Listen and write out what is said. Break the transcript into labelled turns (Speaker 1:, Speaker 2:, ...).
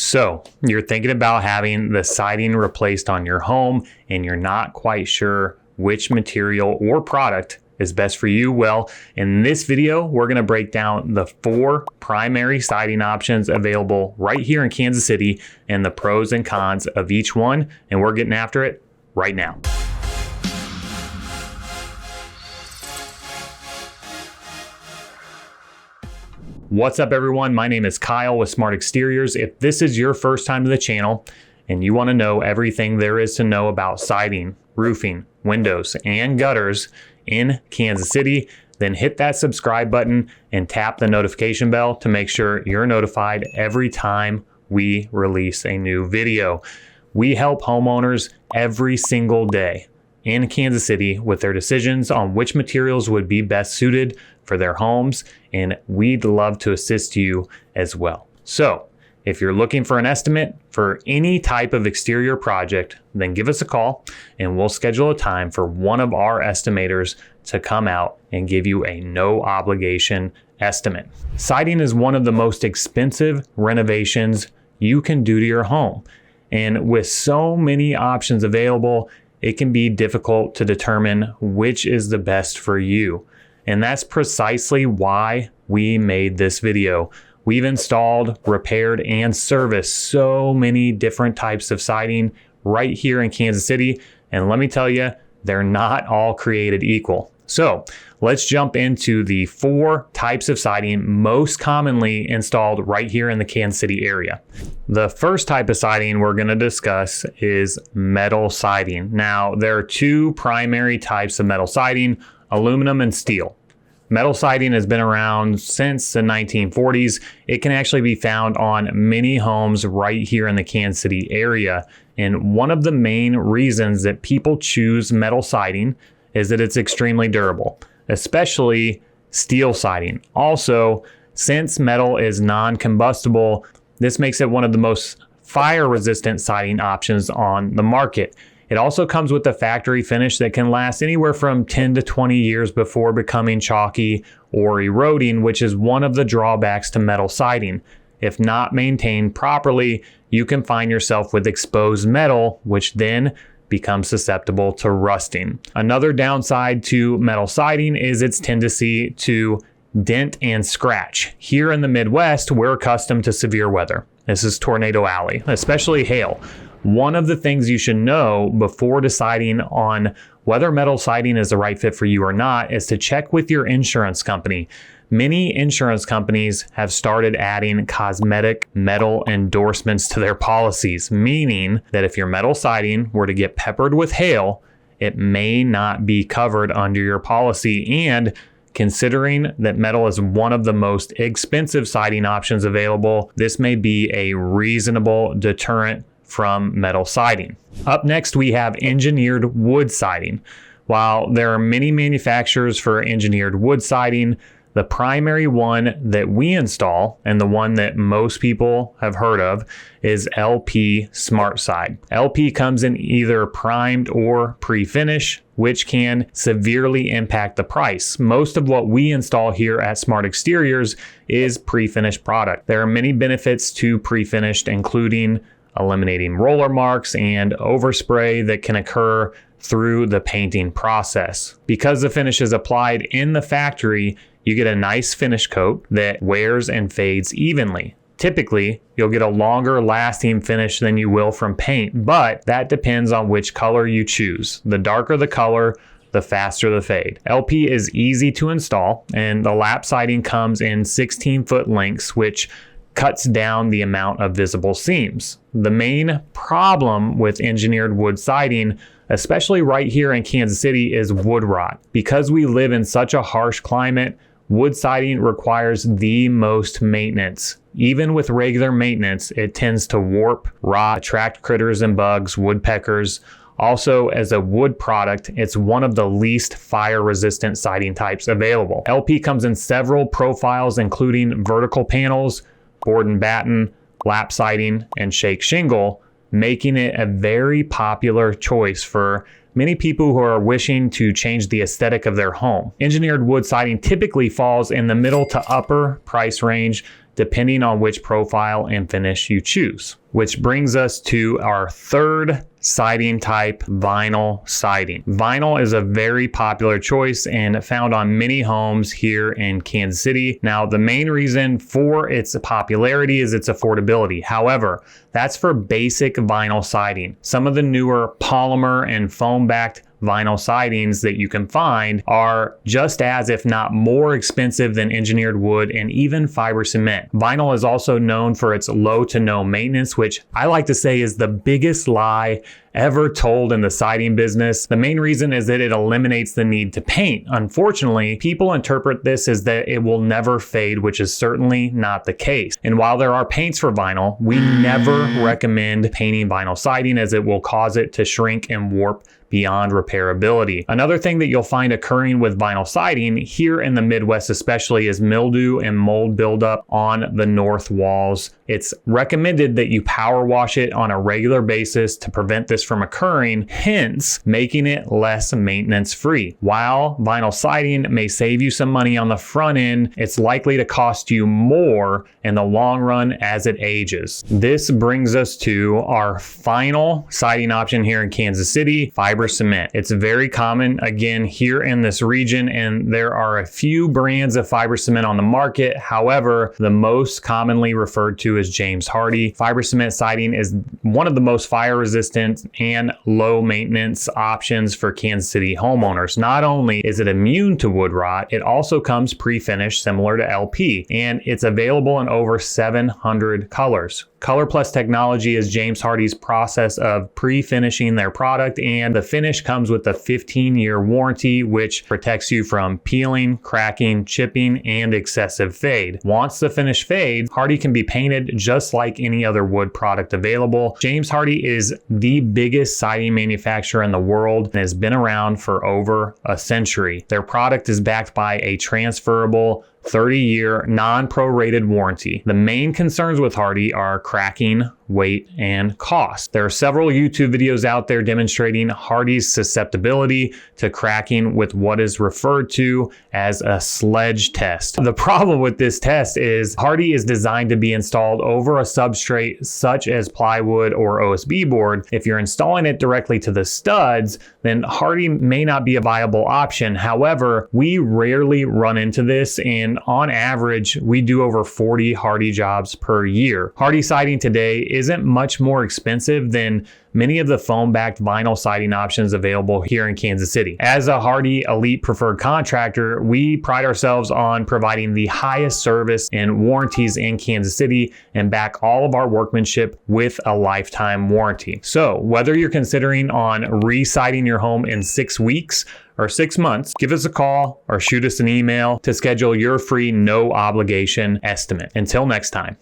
Speaker 1: So you're thinking about having the siding replaced on your home and you're not quite sure which material or product is best for you. Well, in this video, we're going to break down the 4 primary siding options available right here in Kansas City and the pros and cons of each one. And we're getting after it right now. What's up, everyone? My name is Kyle with Smart Exteriors. If this is your first time to the channel and you want to know everything there is to know about siding, roofing, windows, and gutters in Kansas City, then hit that subscribe button and tap the notification bell to make sure you're notified every time we release a new video. We help homeowners every single day in Kansas City with their decisions on which materials would be best suited for their homes, and we'd love to assist you as well. So if you're looking for an estimate for any type of exterior project, then give us a call and we'll schedule a time for one of our estimators to come out and give you a no obligation estimate. Siding is one of the most expensive renovations you can do to your home. And with so many options available, it can be difficult to determine which is the best for you. And that's precisely why we made this video. We've installed, repaired, and serviced so many different types of siding right here in Kansas City. And let me tell you, they're not all created equal. So let's jump into the 4 types of siding most commonly installed right here in the Kansas City area. The first type of siding we're going to discuss is metal siding. Now, there are 2 primary types of metal siding: aluminum and steel. Metal siding has been around since the 1940s. It can actually be found on many homes right here in the Kansas City area. And one of the main reasons that people choose metal siding is that it's extremely durable, especially steel siding. Also, since metal is non-combustible, this makes it one of the most fire-resistant siding options on the market. It also comes with a factory finish that can last anywhere from 10 to 20 years before becoming chalky or eroding, which is one of the drawbacks to metal siding. If not maintained properly, you can find yourself with exposed metal, which then becomes susceptible to rusting. Another downside to metal siding is its tendency to dent and scratch. Here in the Midwest, we're accustomed to severe weather. This is Tornado Alley, especially hail. One of the things you should know before deciding on whether metal siding is the right fit for you or not is to check with your insurance company. Many insurance companies have started adding cosmetic metal endorsements to their policies, meaning that if your metal siding were to get peppered with hail, it may not be covered under your policy. And considering that metal is one of the most expensive siding options available, this may be a reasonable deterrent from metal siding. Up next, we have engineered wood siding. While there are many manufacturers for engineered wood siding, the primary one that we install, and the one that most people have heard of, is LP Smart Side. LP comes in either primed or pre-finish, which can severely impact the price. Most of what we install here at Smart Exteriors is pre-finished product. There are many benefits to pre-finished, including eliminating roller marks and overspray that can occur through the painting process. Because the finish is applied in the factory, you get a nice finish coat that wears and fades evenly. Typically, you'll get a longer lasting finish than you will from paint, but that depends on which color you choose. The darker the color, the faster the fade. LP is easy to install, and the lap siding comes in 16-foot lengths, which cuts down the amount of visible seams. The main problem with engineered wood siding, especially right here in Kansas City, is wood rot. Because we live in such a harsh climate, wood siding requires the most maintenance. Even with regular maintenance, it tends to warp, rot, attract critters and bugs, woodpeckers. Also, as a wood product, it's one of the least fire-resistant siding types available. LP comes in several profiles, including vertical panels, board and batten, lap siding, and shake shingle, making it a very popular choice for many people who are wishing to change the aesthetic of their home. Engineered wood siding typically falls in the middle to upper price range depending on which profile and finish you choose. Which brings us to our third siding type, vinyl siding. Vinyl is a very popular choice and found on many homes here in Kansas City. Now, the main reason for its popularity is its affordability. However, that's for basic vinyl siding. Some of the newer polymer and foam-backed vinyl sidings that you can find are just as, if not more expensive than engineered wood and even fiber cement. Vinyl is also known for its low to no maintenance, which I like to say is the biggest lie ever told in the siding business. The main reason is that it eliminates the need to paint. Unfortunately, people interpret this as that it will never fade, which is certainly not the case. And while there are paints for vinyl, we never recommend painting vinyl siding as it will cause it to shrink and warp beyond repairability. Another thing that you'll find occurring with vinyl siding here in the Midwest especially is mildew and mold buildup on the north walls. It's recommended that you power wash it on a regular basis to prevent this from occurring, hence making it less maintenance free. While vinyl siding may save you some money on the front end, it's likely to cost you more in the long run as it ages. This brings us to our final siding option here in Kansas City, fiber cement. It's very common again here in this region, and there are a few brands of fiber cement on the market. However, the most commonly referred to is James Hardie. Fiber cement siding is one of the most fire resistant and low maintenance options for Kansas City homeowners. Not only is it immune to wood rot, it also comes pre-finished similar to LP, and it's available in over 700 colors. Color Plus Technology is James Hardie's process of pre-finishing their product, and the finish comes with a 15-year warranty, which protects you from peeling, cracking, chipping, and excessive fade. Once the finish fades, Hardie can be painted just like any other wood product available. James Hardie is the biggest siding manufacturer in the world and has been around for over a century. Their product is backed by a transferable 30-year non-prorated warranty. The main concerns with Hardie are cracking, weight, and cost. There are several YouTube videos out there demonstrating Hardie's susceptibility to cracking with what is referred to as a sledge test. The problem with this test is Hardie is designed to be installed over a substrate such as plywood or OSB board. If you're installing it directly to the studs, then Hardie may not be a viable option. However, we rarely run into this, and on average, we do over 40 Hardie jobs per year. Hardie siding today isn't much more expensive than many of the foam-backed vinyl siding options available here in Kansas City. As a Hardie Elite preferred contractor, we pride ourselves on providing the highest service and warranties in Kansas City and back all of our workmanship with a lifetime warranty. So whether you're considering on re-siding your home in 6 weeks or 6 months, give us a call or shoot us an email to schedule your free no obligation estimate. Until next time.